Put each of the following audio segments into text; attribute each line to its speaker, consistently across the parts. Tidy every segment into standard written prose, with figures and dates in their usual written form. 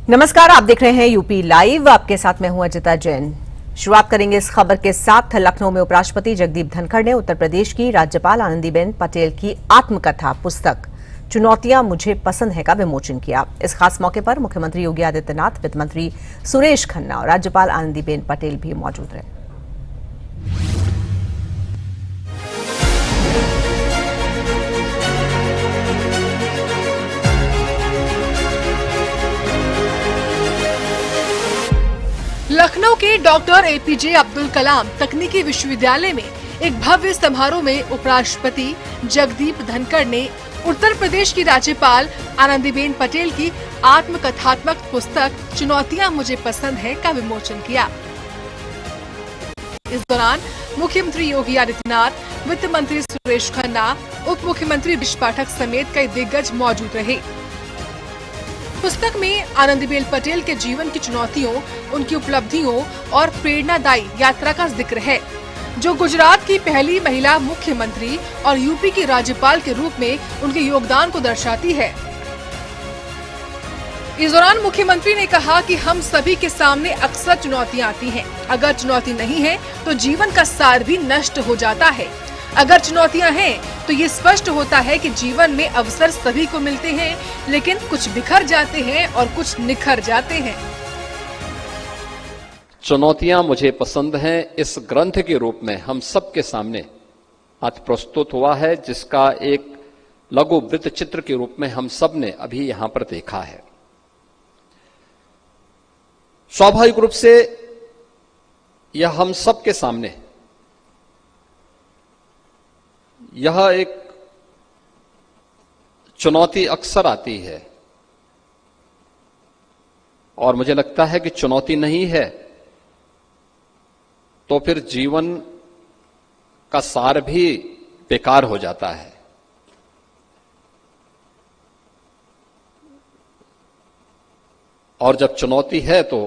Speaker 1: नमस्कार, आप देख रहे हैं यूपी लाइव। आपके साथ मैं हूं अजिता जैन। शुरुआत करेंगे इस खबर के साथ। लखनऊ में उपराष्ट्रपति जगदीप धनखड़ ने उत्तर प्रदेश की राज्यपाल आनंदीबेन पटेल की आत्मकथा पुस्तक चुनौतियां मुझे पसंद है का विमोचन किया। इस खास मौके पर मुख्यमंत्री योगी आदित्यनाथ, वित्त मंत्री सुरेश खन्ना और राज्यपाल आनंदीबेन पटेल भी मौजूद रहे।
Speaker 2: लखनऊ के डॉक्टर एपीजे अब्दुल कलाम तकनीकी विश्वविद्यालय में एक भव्य समारोह में उपराष्ट्रपति जगदीप धनखड़ ने उत्तर प्रदेश की राज्यपाल आनंदीबेन पटेल की आत्मकथात्मक पुस्तक चुनौतियां मुझे पसंद है का विमोचन किया। इस दौरान मुख्यमंत्री योगी आदित्यनाथ, वित्त मंत्री सुरेश खन्ना, उप मुख्यमंत्री विश पाठक समेत कई दिग्गज मौजूद रहे। पुस्तक में आनंदीबेन पटेल के जीवन की चुनौतियों, उनकी उपलब्धियों और प्रेरणादायी यात्रा का जिक्र है, जो गुजरात की पहली महिला मुख्यमंत्री और यूपी की राज्यपाल के रूप में उनके योगदान को दर्शाती है। इस दौरान मुख्यमंत्री ने कहा कि हम सभी के सामने अक्सर चुनौतियां आती हैं। अगर चुनौती नहीं है तो जीवन का सार भी नष्ट हो जाता है। अगर चुनौतियां हैं तो ये स्पष्ट होता है कि जीवन में अवसर सभी को मिलते हैं, लेकिन कुछ बिखर जाते हैं और कुछ निखर जाते हैं।
Speaker 3: चुनौतियां मुझे पसंद हैं इस ग्रंथ के रूप में हम सबके सामने आज प्रस्तुत हुआ है, जिसका एक लघु वृत्त चित्र के रूप में हम सब ने अभी यहां पर देखा है। स्वाभाविक रूप से यह हम सबके सामने यह एक चुनौती अक्सर आती है, और मुझे लगता है कि चुनौती नहीं है तो फिर जीवन का सार भी बेकार हो जाता है। और जब चुनौती है तो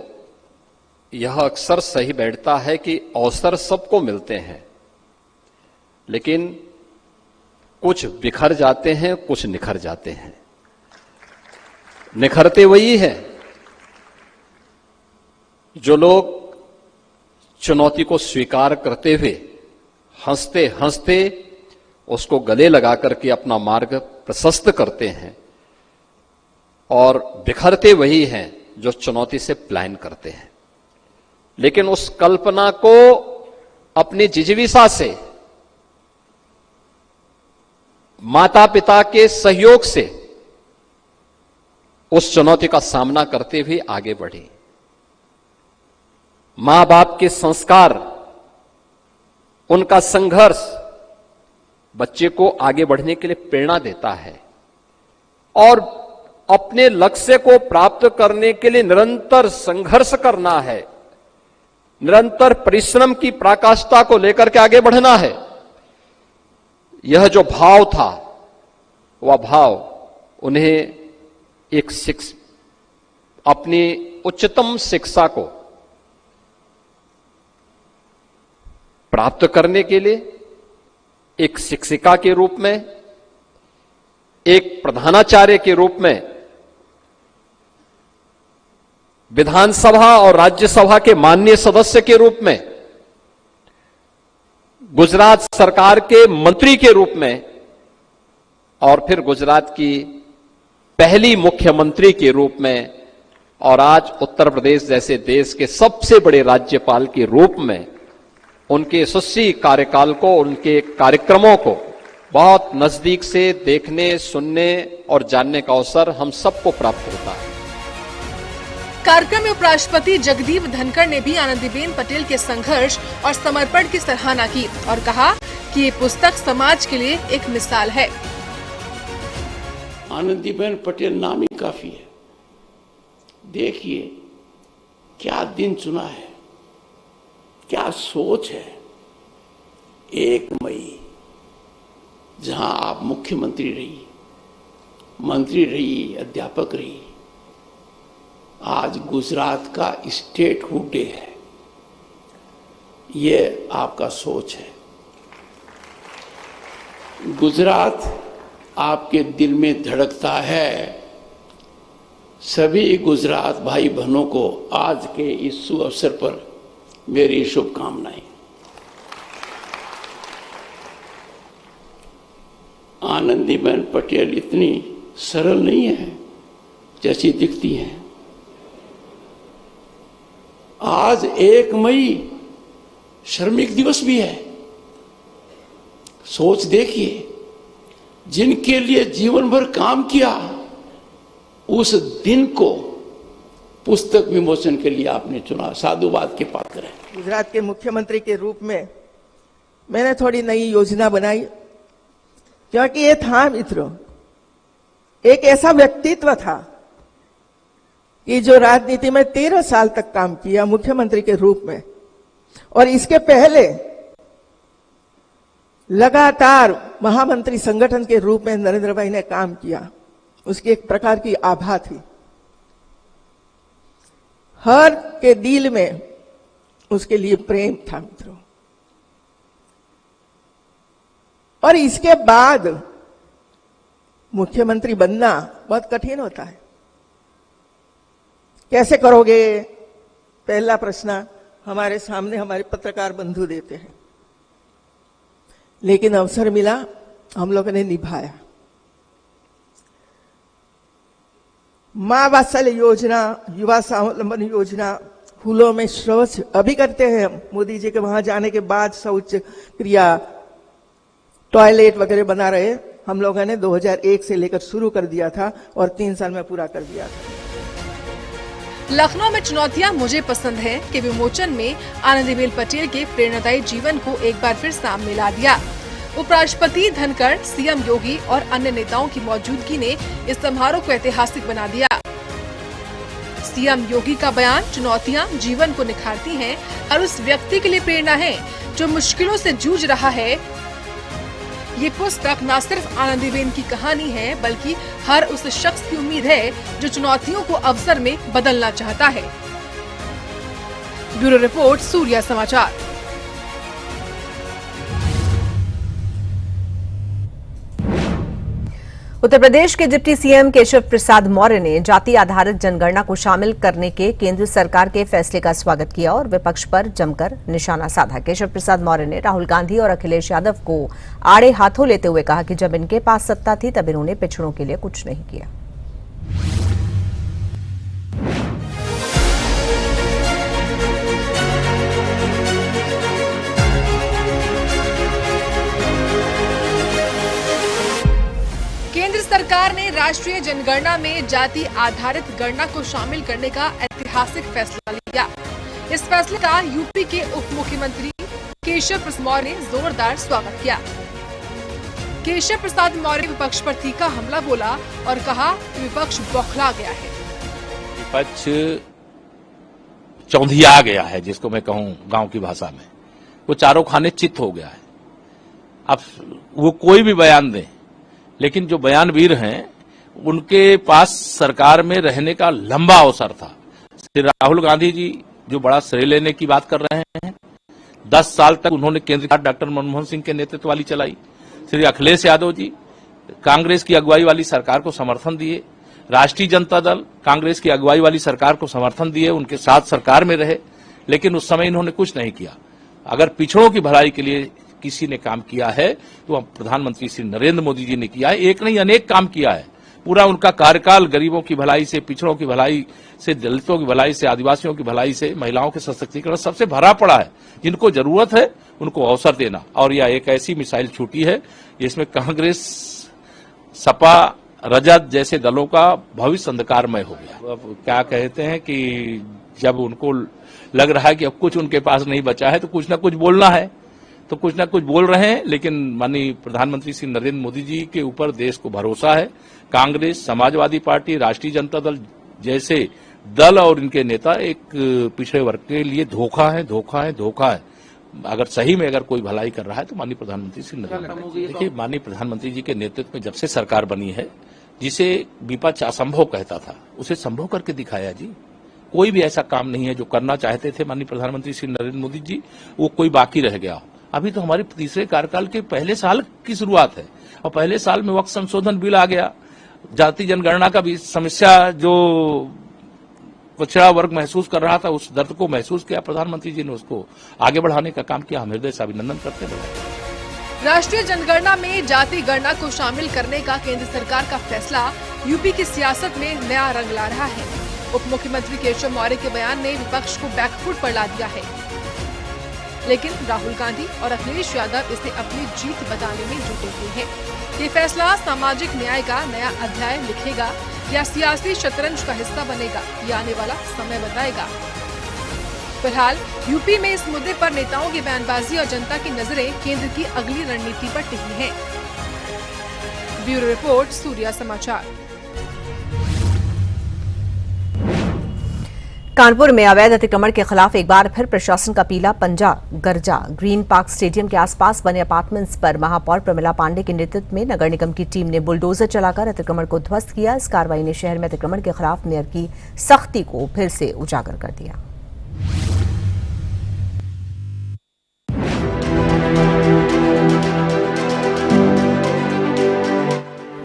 Speaker 3: यह अक्सर सही बैठता है कि अवसर सबको मिलते हैं, लेकिन कुछ बिखर जाते हैं, कुछ निखर जाते हैं। निखरते वही है जो लोग चुनौती को स्वीकार करते हुए हंसते हंसते उसको गले लगा करके अपना मार्ग प्रशस्त करते हैं, और बिखरते वही हैं जो चुनौती से पलायन करते हैं, लेकिन उस कल्पना को अपनी जिजीविषा से, माता पिता के सहयोग से उस चुनौती का सामना करते हुए आगे बढ़े। मां बाप के संस्कार, उनका संघर्ष बच्चे को आगे बढ़ने के लिए प्रेरणा देता है, और अपने लक्ष्य को प्राप्त करने के लिए निरंतर संघर्ष करना है, निरंतर परिश्रम की पराकाष्ठा को लेकर के आगे बढ़ना है। यह जो भाव था, वह भाव उन्हें एक अपनी उच्चतम शिक्षा को प्राप्त करने के लिए एक शिक्षिका के रूप में, एक प्रधानाचार्य के रूप में, विधानसभा और राज्यसभा के माननीय सदस्य के रूप में, गुजरात सरकार के मंत्री के रूप में, और फिर गुजरात की पहली मुख्यमंत्री के रूप में, और आज उत्तर प्रदेश जैसे देश के सबसे बड़े राज्यपाल के रूप में उनके यशस्वी कार्यकाल को, उनके कार्यक्रमों को बहुत नजदीक से देखने, सुनने और जानने का अवसर हम सबको प्राप्त होता है।
Speaker 2: कार्यक्रम में उपराष्ट्रपति जगदीप धनखड़ ने भी आनंदीबेन पटेल के संघर्ष और समर्पण की सराहना की और कहा कि ये पुस्तक समाज के लिए एक मिसाल है।
Speaker 4: आनंदीबेन पटेल नाम ही काफी है। देखिए क्या दिन चुना है, क्या सोच है। 1 मई जहां आप मुख्यमंत्री रही, मंत्री रही, अध्यापक रही, आज गुजरात का स्टेटहुड डे है। ये आपका सोच है। गुजरात आपके दिल में धड़कता है सभी गुजरात भाई बहनों को आज के इस शुभ अवसर पर मेरी शुभकामनाएं। आनंदीबेन पटेल इतनी सरल नहीं है जैसी दिखती हैं। आज 1 मई श्रमिक दिवस भी है। सोच देखिए, जिनके लिए जीवन भर काम किया, उस दिन को पुस्तक विमोचन के लिए आपने चुना। साधुवाद के पात्र है।
Speaker 5: गुजरात के मुख्यमंत्री के रूप में मैंने थोड़ी नई योजना बनाई, क्योंकि ये था मित्रों, एक ऐसा व्यक्तित्व था कि जो राजनीति में 13 साल तक काम किया मुख्यमंत्री के रूप में, और इसके पहले लगातार महामंत्री संगठन के रूप में नरेंद्र भाई ने काम किया। उसकी एक प्रकार की आभा थी। हर के दिल में उसके लिए प्रेम था मित्रों। और इसके बाद मुख्यमंत्री बनना बहुत कठिन होता है। कैसे करोगे, पहला प्रश्न हमारे सामने हमारे पत्रकार बंधु देते हैं। लेकिन अवसर मिला, हम लोगों ने निभाया। मां वात्सल्य योजना, युवा स्वावलंबन योजना, फूलों में शौच अभी करते हैं हम। मोदी जी के वहां जाने के बाद शौच क्रिया, टॉयलेट वगैरह बना रहे। हम लोगों ने 2001 से लेकर शुरू कर दिया था और 3 साल में पूरा कर दिया था।
Speaker 2: लखनऊ में चुनौतियां मुझे पसंद है कि विमोचन में आनंदीबेन पटेल के प्रेरणादायी जीवन को एक बार फिर सामने ला दिया। उपराष्ट्रपति धनखड़, सीएम योगी और अन्य नेताओं की मौजूदगी ने इस समारोह को ऐतिहासिक बना दिया। सीएम योगी का बयान, चुनौतियां जीवन को निखारती हैं और उस व्यक्ति के लिए प्रेरणा है जो मुश्किलों से जूझ रहा है। ये पुस्तक न सिर्फ आनंदीबेन की कहानी है, बल्कि हर उस शख्स की उम्मीद है जो चुनौतियों को अवसर में बदलना चाहता है। ब्यूरो रिपोर्ट, सूर्या समाचार।
Speaker 1: उत्तर प्रदेश के डिप्टी सीएम केशव प्रसाद मौर्य ने जाति आधारित जनगणना को शामिल करने के केंद्र सरकार के फैसले का स्वागत किया और विपक्ष पर जमकर निशाना साधा। केशव प्रसाद मौर्य ने राहुल गांधी और अखिलेश यादव को आड़े हाथों लेते हुए कहा कि जब इनके पास सत्ता थी तब इन्होंने पिछड़ों के लिए कुछ नहीं किया।
Speaker 2: केंद्र सरकार ने राष्ट्रीय जनगणना में जाति आधारित गणना को शामिल करने का ऐतिहासिक फैसला लिया। इस फैसले का यूपी के उप मुख्यमंत्री केशव प्रसाद मौर्य ने जोरदार स्वागत किया। केशव प्रसाद मौर्य ने विपक्ष पर तीखा हमला बोला और कहा कि विपक्ष बौखला गया है।
Speaker 6: विपक्ष चौंधिया गया है, जिसको मैं कहूं गांव की भाषा में, वो चारों खाने चित्त हो गया है। अब वो कोई भी बयान दें, लेकिन जो बयानवीर हैं उनके पास सरकार में रहने का लंबा अवसर था। श्री राहुल गांधी जी जो बड़ा श्रेय लेने की बात कर रहे हैं, 10 साल तक उन्होंने केंद्र सरकार डॉक्टर मनमोहन सिंह के नेतृत्व वाली चलाई। श्री अखिलेश यादव जी कांग्रेस की अगुवाई वाली सरकार को समर्थन दिए। राष्ट्रीय जनता दल कांग्रेस की अगुवाई वाली सरकार को समर्थन दिए, उनके साथ सरकार में रहे, लेकिन उस समय इन्होंने कुछ नहीं किया। अगर पिछड़ों की भलाई के लिए किसी ने काम किया है तो प्रधानमंत्री श्री नरेंद्र मोदी जी ने किया है। एक नहीं अनेक काम किया है। पूरा उनका कार्यकाल गरीबों की भलाई से, पिछड़ों की भलाई से, दलितों की भलाई से, आदिवासियों की भलाई से, महिलाओं के सशक्तिकरण सबसे भरा पड़ा है। जिनको जरूरत है उनको अवसर देना। और यह एक ऐसी मिसाइल छूटी है जिसमें कांग्रेस, सपा, रजत जैसे दलों का भविष्य अंधकारमय हो गया। अब क्या कहते हैं कि जब उनको लग रहा है कि अब कुछ उनके पास नहीं बचा है तो कुछ ना कुछ बोलना है, तो कुछ ना कुछ बोल रहे हैं। लेकिन माननीय प्रधानमंत्री श्री नरेंद्र मोदी जी के ऊपर देश को भरोसा है। कांग्रेस, समाजवादी पार्टी, राष्ट्रीय जनता दल जैसे दल और इनके नेता एक पिछड़े वर्ग के लिए धोखा है, धोखा है, धोखा है। अगर सही में अगर कोई भलाई कर रहा है तो माननीय प्रधानमंत्री श्री नरेंद्र मोदी। देखिए, माननीय प्रधानमंत्री जी के नेतृत्व में जब से सरकार बनी है, जिसे विपक्ष असंभव कहता था उसे संभव करके दिखाया जी। कोई भी ऐसा काम नहीं है जो करना चाहते थे माननीय प्रधानमंत्री श्री नरेंद्र मोदी जी, वो कोई बाकी रह गया। अभी तो हमारे तीसरे कार्यकाल के पहले साल की शुरुआत है और पहले साल में वक्त संशोधन बिल आ गया। जाति जनगणना का भी समस्या जो पिछड़ा वर्ग महसूस कर रहा था, उस दर्द को महसूस किया प्रधानमंत्री जी ने, उसको आगे बढ़ाने का काम किया। हम हृदय से अभिनंदन करते हैं।
Speaker 2: राष्ट्रीय जनगणना में जाति गणना को शामिल करने का केंद्र सरकार का फैसला यूपी की सियासत में नया रंग ला रहा है। उप मुख्यमंत्री केशव मौर्य के बयान ने विपक्ष को बैकफुट पर ला दिया है, लेकिन राहुल गांधी और अखिलेश यादव इसे अपनी जीत बताने में जुटे हुए हैं। ये फैसला सामाजिक न्याय का नया अध्याय लिखेगा या सियासी शतरंज का हिस्सा बनेगा, ये आने वाला समय बताएगा। फिलहाल यूपी में इस मुद्दे पर नेताओं की बयानबाजी और जनता की नजरें केंद्र की अगली रणनीति पर टिकी हैं। ब्यूरो रिपोर्ट, सूर्या समाचार।
Speaker 1: कानपुर में अवैध अतिक्रमण के खिलाफ एक बार फिर प्रशासन का पीला पंजा गरजा। ग्रीन पार्क स्टेडियम के आसपास बने अपार्टमेंट्स पर महापौर प्रमिला पांडे के नेतृत्व में नगर निगम की टीम ने बुलडोजर चलाकर अतिक्रमण को ध्वस्त किया। इस कार्रवाई ने शहर में अतिक्रमण के खिलाफ मेयर की सख्ती को फिर से उजागर कर दिया।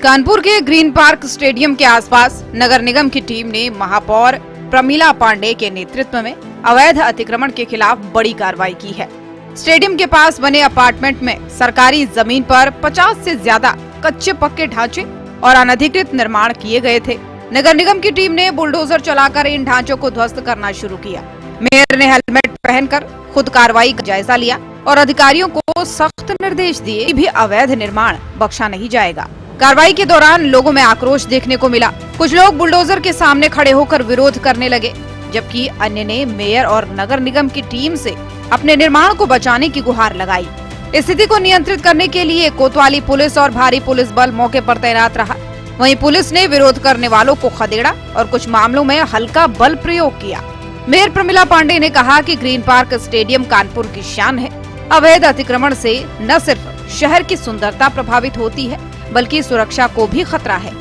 Speaker 7: कानपुर के ग्रीन पार्क स्टेडियम के आसपास नगर निगम की टीम ने महापौर प्रमिला पांडे के नेतृत्व में अवैध अतिक्रमण के खिलाफ बड़ी कार्रवाई की है। स्टेडियम के पास बने अपार्टमेंट में सरकारी जमीन पर 50 से ज्यादा कच्चे पक्के ढांचे और अनधिकृत निर्माण किए गए थे। नगर निगम की टीम ने बुलडोजर चलाकर इन ढांचों को ध्वस्त करना शुरू किया। मेयर ने हेलमेट पहनकर खुद कार्रवाई का जायजा लिया और अधिकारियों को सख्त निर्देश दिए कि भी अवैध निर्माण बख्शा नहीं जाएगा। कार्रवाई के दौरान लोगों में आक्रोश देखने को मिला। कुछ लोग बुलडोजर के सामने खड़े होकर विरोध करने लगे, जबकि अन्य ने मेयर और नगर निगम की टीम से अपने निर्माण को बचाने की गुहार लगाई। स्थिति को नियंत्रित करने के लिए कोतवाली पुलिस और भारी पुलिस बल मौके पर तैनात रहा। वहीं पुलिस ने विरोध करने वालों को खदेड़ा और कुछ मामलों में हल्का बल प्रयोग किया। मेयर प्रमिला पांडे ने कहा कि ग्रीन पार्क स्टेडियम कानपुर की शान है। अवैध अतिक्रमण से न सिर्फ शहर की सुंदरता प्रभावित होती है, बल्कि सुरक्षा को भी खतरा है।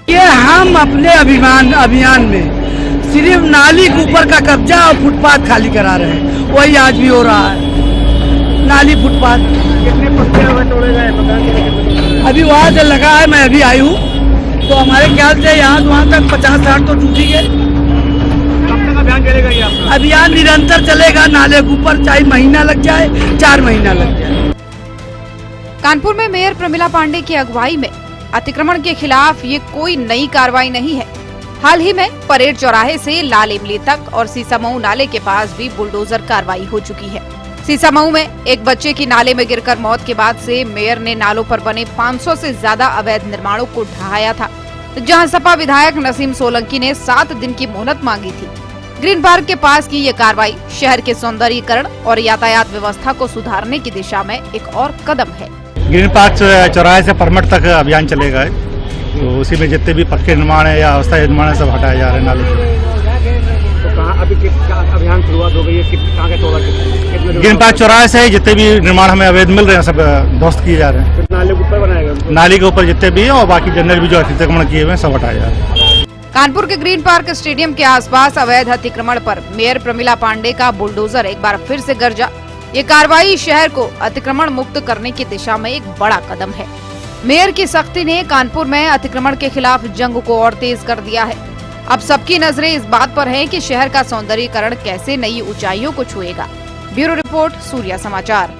Speaker 8: ये हम अपने अभियान में सिर्फ नाली के ऊपर का कब्जा और फुटपाथ खाली करा रहे हैं, वही आज भी हो रहा है। नाली फुटपाथ कितने पत्ते तोड़े गए अभी वहाँ से लगा है, मैं अभी आई हूँ, तो हमारे ख्याल से यहाँ वहाँ तक 50-60 तो टूटी है। कब तक अभियान चलेगा ये आपका? अभियान निरंतर चलेगा, नाले के ऊपर चाहे महीना लग जाए, 4 महीना लग जाए।
Speaker 7: कानपुर में मेयर प्रमिला पांडे की अगुवाई में अतिक्रमण के खिलाफ ये कोई नई कार्रवाई नहीं है। हाल ही में परेड चौराहे से लाल इमली तक और सीसामऊ नाले के पास भी बुलडोजर कार्रवाई हो चुकी है। सीसामऊ में एक बच्चे की नाले में गिरकर मौत के बाद से मेयर ने नालों पर बने 500 से ज्यादा अवैध निर्माणों को ढहाया था, जहां सपा विधायक नसीम सोलंकी ने 7 दिन की मोहलत मांगी थी। ग्रीन पार्क के पास की ये कार्रवाई शहर के सौंदर्यीकरण और यातायात व्यवस्था को सुधारने की दिशा में एक और कदम है।
Speaker 9: ग्रीन पार्क चौराहे से परमट तक अभियान चलेगा, तो उसी में जितने भी पक्के निर्माण है या अस्थायी निर्माण है सब हटाए जा रहे हैं नाले से। तो कहाँ अभी अभियान शुरुआत हो गई है? कहाँ का चौराहा? ग्रीन पार्क चौराहे से जितने भी निर्माण हमें अवैध मिल रहे हैं सब ध्वस्त किए जा रहे हैं। नाले के ऊपर बनाएगा? नाली के ऊपर जितने भी है और बाकी जनरल भी जो अतिक्रमण किए हुए हैं सब हटाए जा रहे हैं।
Speaker 7: कानपुर के ग्रीन पार्क स्टेडियम के आसपास अवैध अतिक्रमण पर मेयर प्रमिला पांडे का बुलडोजर एक बार फिर से गरजा। ये कार्रवाई शहर को अतिक्रमण मुक्त करने की दिशा में एक बड़ा कदम है। मेयर की सख्ती ने कानपुर में अतिक्रमण के खिलाफ जंग को और तेज कर दिया है। अब सबकी नजरें इस बात पर हैं कि शहर का सौंदर्यीकरण कैसे नई ऊंचाइयों को छुएगा। ब्यूरो रिपोर्ट, सूर्या समाचार।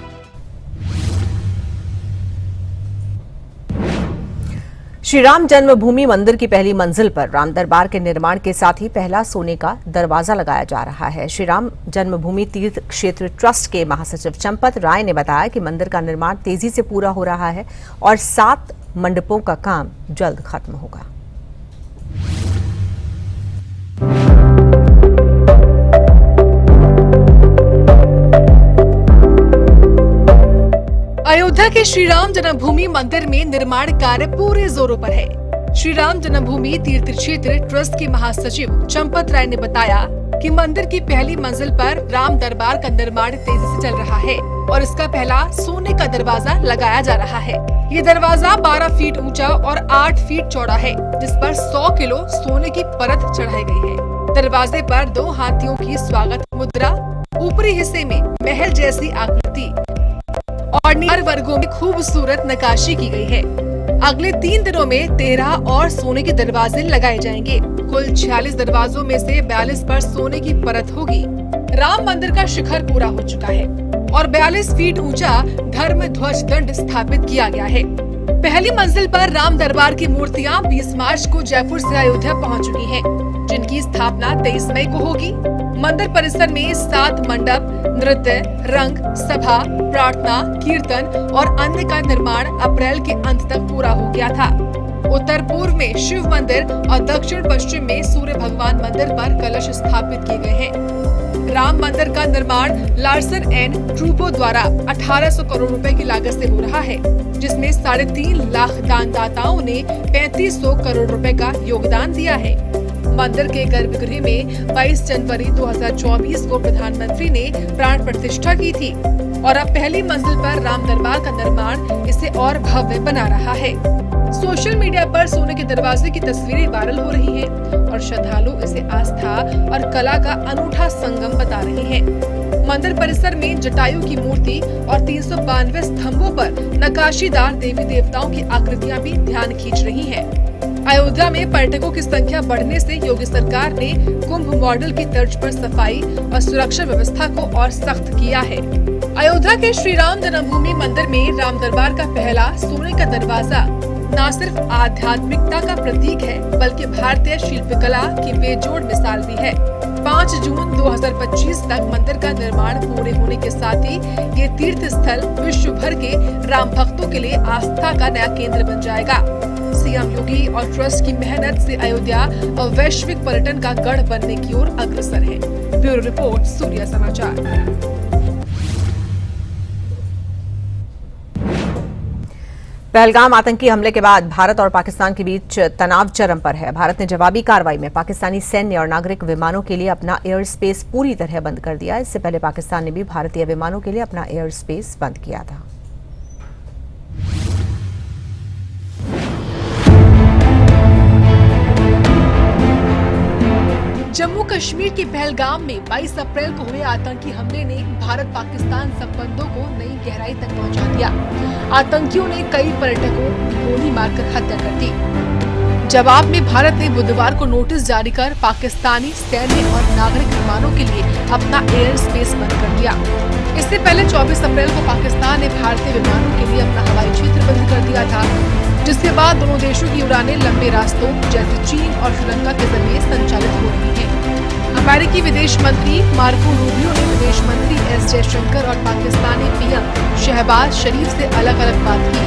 Speaker 1: श्री राम जन्मभूमि मंदिर की पहली मंजिल पर राम दरबार के निर्माण के साथ ही पहला सोने का दरवाजा लगाया जा रहा है। श्री राम जन्मभूमि तीर्थ क्षेत्र ट्रस्ट के महासचिव चंपत राय ने बताया कि मंदिर का निर्माण तेजी से पूरा हो रहा है और 7 मंडपों का काम जल्द खत्म होगा।
Speaker 2: अयोध्या के श्री राम जन्मभूमि मंदिर में निर्माण कार्य पूरे जोरों पर है। श्री राम जन्मभूमि तीर्थ क्षेत्र ट्रस्ट के महासचिव चंपत राय ने बताया कि मंदिर की पहली मंजिल पर राम दरबार का निर्माण तेजी से चल रहा है और इसका पहला सोने का दरवाजा लगाया जा रहा है। ये दरवाजा 12 फीट ऊंचा और 8 फीट चौड़ा है, जिस पर 100 किलो सोने की परत चढ़ाई गई है। दरवाजे पर 2 हाथियों की स्वागत मुद्रा, ऊपरी हिस्से में महल जैसी आकृति और नीचे वर्गों में खूबसूरत नक्काशी की गई है। अगले 3 दिनों में 13 और सोने के दरवाजे लगाए जाएंगे। कुल 46 दरवाजों में से 42 पर सोने की परत होगी। राम मंदिर का शिखर पूरा हो चुका है और 42 फीट ऊंचा धर्म ध्वज दंड स्थापित किया गया है। पहली मंजिल पर राम दरबार की मूर्तियां 20 मार्च को जयपुर से अयोध्या पहुंच चुकी हैं, जिनकी स्थापना 23 मई को होगी। मंदिर परिसर में 7 मंडप, नृत्य, रंग, सभा, प्रार्थना, कीर्तन और अन्य का निर्माण अप्रैल के अंत तक पूरा हो गया था। उत्तर पूर्व में शिव मंदिर और दक्षिण पश्चिम में सूर्य भगवान मंदिर पर कलश स्थापित किए गए हैं। राम मंदिर का निर्माण लार्सन एंड ट्रूपो द्वारा 1800 करोड़ रुपए की लागत से हो रहा है, जिसमें 3.5 लाख दानदाताओं ने 3500 करोड़ रुपए का योगदान दिया है। मंदिर के गर्भगृह में 22 जनवरी 2024 को प्रधानमंत्री ने प्राण प्रतिष्ठा की थी और अब पहली मंजिल पर राम दरबार का निर्माण इसे और भव्य बना रहा है। सोशल मीडिया पर सोने के दरवाजे की तस्वीरें वायरल हो रही हैं और श्रद्धालु इसे आस्था और कला का अनूठा संगम बता रहे हैं। मंदिर परिसर में जटायु की मूर्ति और 392 स्तंभों पर नक्काशीदार देवी देवताओं की आकृतियां भी ध्यान खींच रही हैं। अयोध्या में पर्यटकों की संख्या बढ़ने से योगी सरकार ने कुंभ मॉडल की तर्ज पर सफाई और सुरक्षा व्यवस्था को और सख्त किया है। अयोध्या के श्री राम जन्मभूमि मंदिर में राम दरबार का पहला सोने का दरवाजा न सिर्फ आध्यात्मिकता का प्रतीक है, बल्कि भारतीय शिल्पकला की बेजोड़ मिसाल भी है। 5 जून 2025 तक मंदिर का निर्माण पूरे होने के साथ ही ये तीर्थ स्थल विश्व भर के राम भक्तों के लिए आस्था का नया केंद्र बन जाएगा। सीएम योगी और ट्रस्ट की मेहनत से अयोध्या और वैश्विक पर्यटन का गढ़ बनने की ओर अग्रसर है। ब्यूरो रिपोर्ट, सूर्य समाचार।
Speaker 1: पहलगाम आतंकी हमले के बाद भारत और पाकिस्तान के बीच तनाव चरम पर है। भारत ने जवाबी कार्रवाई में पाकिस्तानी सैन्य और नागरिक विमानों के लिए अपना एयर स्पेस पूरी तरह बंद कर दिया। इससे पहले पाकिस्तान ने भी भारतीय विमानों के लिए अपना एयर स्पेस बंद किया था।
Speaker 2: जम्मू कश्मीर के पहलगाम में 22 अप्रैल को हुए आतंकी हमले ने भारत पाकिस्तान संबंधों को नई गहराई तक पहुंचा दिया। आतंकियों ने कई पर्यटकों की गोली मारकर हत्या कर दी। जवाब में भारत ने बुधवार को नोटिस जारी कर पाकिस्तानी सैन्य और नागरिक विमानों के लिए अपना एयर स्पेस बंद कर दिया। इससे पहले 24 अप्रैल को पाकिस्तान ने भारतीय विमानों के लिए अपना हवाई क्षेत्र बंद कर दिया था, जिसके बाद दोनों देशों की उड़ानें लंबे रास्तों जैसे चीन और श्रीलंका के जरिए संचालित हो रही हैं। अमेरिकी विदेश मंत्री मार्को रूबियो ने विदेश मंत्री एस जयशंकर और पाकिस्तानी पीएम शहबाज शरीफ से अलग अलग बात की।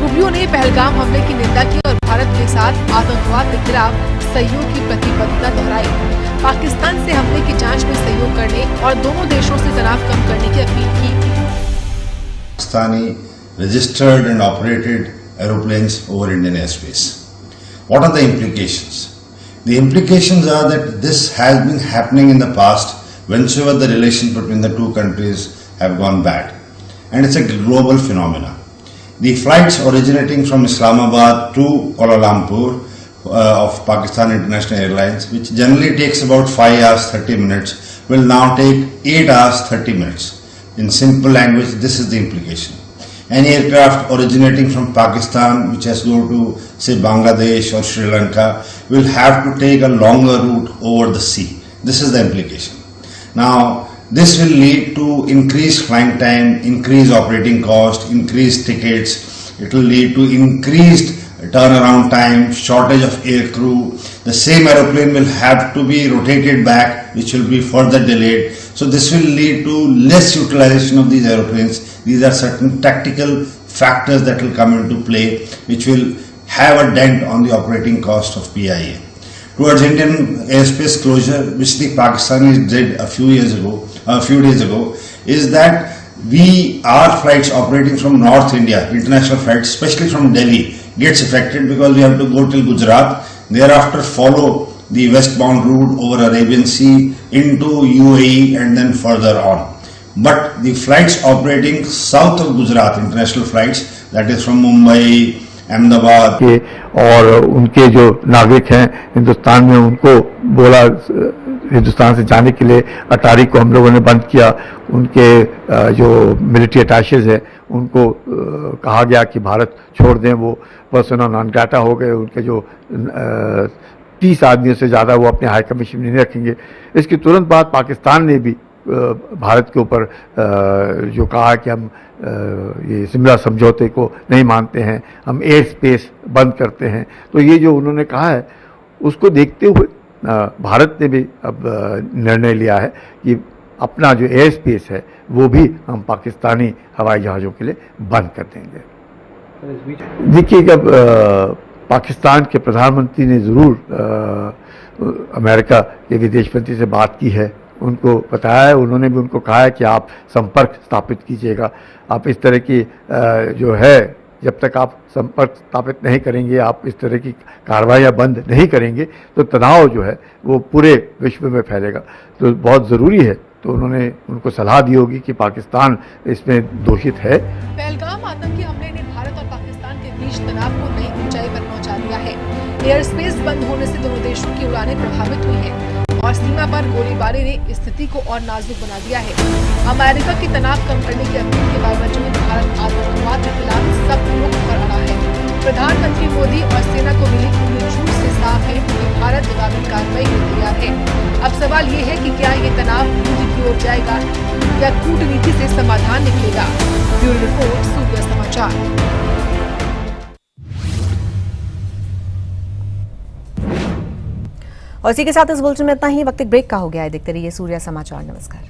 Speaker 2: रूबियो ने पहलगाम हमले की निंदा की और भारत के साथ आतंकवाद के खिलाफ सहयोग की प्रतिबद्धता दोहराई। पाकिस्तान से हमले की जांच में सहयोग करने और दोनों देशों से तनाव कम करने की अपील की।
Speaker 10: Pakistani registered and operated aeroplanes over Indian airspace. What are the implications? The implications are that this has been happening in the past whenever the relations between the two countries have gone bad, and it's a global phenomenon. The flights originating from Islamabad to Kuala Lumpur of Pakistan International Airlines, which generally takes about 5 hours 30 minutes, will now take 8 hours 30 minutes. In simple language, this is the implication. Any aircraft originating from Pakistan, which has to go to, say, Bangladesh or Sri Lanka, will have to take a longer route over the sea. This is the implication. Now, this will lead to increased flying time, increased operating cost, increased tickets. It will lead to increased turnaround time, shortage of air crew. The same aeroplane will have to be rotated back, which will be further delayed. So this will lead to less utilization of these aeroplanes. These are certain tactical factors that will come into play, which will have a dent on the operating cost of PIA. Towards Indian airspace closure, which the Pakistanis did a few days ago, is that our flights operating from North India, international flights, especially from Delhi, gets affected because we have to go till Gujarat, thereafter follow the westbound route over Arabian Sea into UAE and then further on. But the flights operating south of Gujarat, international flights, that is from Mumbai, Ahmedabad,
Speaker 11: और उनके जो नागरिक हैं हिंदुस्तान में, उनको बोला हिंदुस्तान से जाने के लिए अटारी को हम लोगों ने बंद किया। उनके जो मिलिट्री अटैचेज है उनको कहा गया कि भारत छोड़ दें, वो पर्सोना नॉन ग्राटा हो गए। उनके जो 30 आदमियों से ज़्यादा वो अपने हाई कमीशन में नहीं रखेंगे। इसके तुरंत बाद पाकिस्तान ने भी भारत के ऊपर जो कहा कि हम ये शिमला समझौते को नहीं मानते हैं, हम एयर स्पेस बंद करते हैं। तो ये जो उन्होंने कहा है उसको देखते हुए भारत ने भी अब निर्णय लिया है कि अपना जो एयर स्पेस है वो भी हम पाकिस्तानी हवाई जहाज़ों के लिए बंद कर देंगे। देखिए, जब पाकिस्तान के प्रधानमंत्री ने ज़रूर अमेरिका के विदेश मंत्री से बात की है, उनको बताया है, उन्होंने भी उनको कहा है कि आप संपर्क स्थापित कीजिएगा। आप इस तरह की जो है, जब तक आप संपर्क स्थापित नहीं करेंगे, आप इस तरह की कार्रवाइयाँ बंद नहीं करेंगे तो तनाव जो है वो पूरे विश्व में फैलेगा। तो बहुत ज़रूरी है। तो उन्होंने उनको सलाह दी होगी कि पाकिस्तान इसमें दोषित है।
Speaker 2: पहलगाम आतंकी हमले ने भारत और पाकिस्तान के बीच तनाव को नई ऊंचाई पर पहुंचा दिया है। एयर स्पेस बंद होने से दोनों देशों की उड़ानें प्रभावित हुई हैं और सीमा पर गोलीबारी ने स्थिति को और नाजुक बना दिया है। अमेरिका की तनाव कम करने की अपील के बावजूद भारत आतंकवाद के खिलाफ सख्त रुख पर अड़ा है। प्रधानमंत्री मोदी और सेना को मिली पूरी झूठ से साफ है कि भारत जवाबी कार्रवाई में तैयार है। अब सवाल ये है कि क्या ये तनाव युद्ध की ओर जाएगा या कूटनीति से समाधान निकलेगा। ब्यूरो रिपोर्ट, सूर्य समाचार।
Speaker 1: और इसी के साथ इस बुलेटिन में इतना ही। वक्त एक ब्रेक का हो गया है। देखते रहिए सूर्य समाचार। नमस्कार।